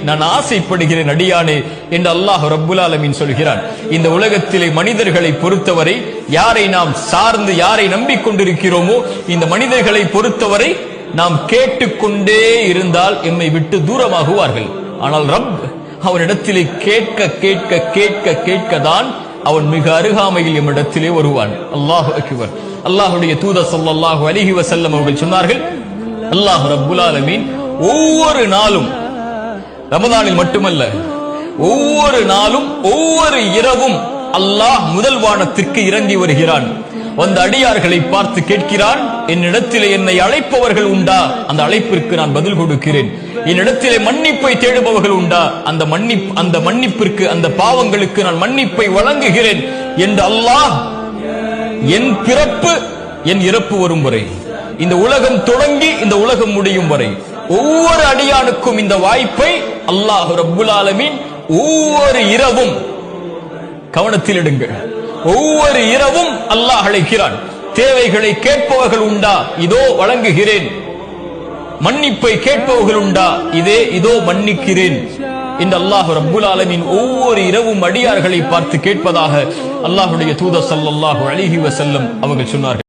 நான் ஆசைப்படுகிறேன் அடியானே என்று அல்லாஹ் ரப்புல் ஆலமீன் சொல்கிறான். இந்த உலகத்திலே மனிதர்களை பொறுத்தவரை யாரை நாம் சார்ந்து யாரை நம்பிக்கொண்டிருக்கிறோமோ இந்த மனிதர்களை பொறுத்தவரை நாம் கேட்டுக்கொண்டே இருந்தால் எம்மை விட்டு தூரமாகுவார்கள். ஆனால் ரப் அவனிடத்திலே கேட்க கேட்க கேட்க கேட்கதான் அவன் மிக அருகாமையில் எம்மிடத்திலே வருவான். அல்லாஹு அக்பர். அல்லாஹ்வுடைய தூதர் ஸல்லல்லாஹு அலைஹி வஸல்லம் அவர்கள் சொன்னார்கள், அல்லாஹ் ரப்புல் ஆலமீன் ஒவ்வொரு நாளும், ரமதானில் மட்டுமல்ல, ஒவ்வொரு நாளும் ஒவ்வொரு இரவும் அல்லாஹ் முதல் வானத்திற்கு இறங்கி வருகிறான். வந்த அடியார்களை பார்த்து கேட்கிறான், என்னிடத்திலே என்னை அழைப்பவர்கள் உண்டா? அந்த அழைப்பிற்கு நான் பதில் கொடுக்கிறேன். என்னிடத்திலே மன்னிப்பை தேடுபவர்கள் உண்டா? அந்த மன்னிப்பிற்கு, அந்த பாவங்களுக்கு நான் மன்னிப்பை வழங்குகிறேன் என்று அல்லாஹ் என் பிறப்பு என் இறப்பு வரும் வரை, இந்த உலகம் தொடங்கி இந்த உலகம் முடியும் வரை ஒவ்வொரு அடியானுக்கும் இந்த வாய்ப்பை அல்லாஹ் ரப்புல் ஆலமீன் ஒவ்வொரு இரவும், கவனத்தில் எடுங்கள், ஒவ்வொரு இரவும் அல்லாஹ் அழைக்கிறான். தேவைகளை கேட்பவர்கள் உண்டா? இதோ வழங்குகிறேன். மன்னிப்பை கேட்பவர்கள் உண்டா? இதோ மன்னிக்கிறேன் என்று அல்லாஹ் ரப்புல் ஆலமீன் ஒவ்வொரு இரவும் அடியார்களை பார்த்து கேட்பதாக அல்லாஹ்வுடைய தூதர் ஸல்லல்லாஹு அலைஹி வஸல்லம் அவர்கள் சொன்னார்கள்.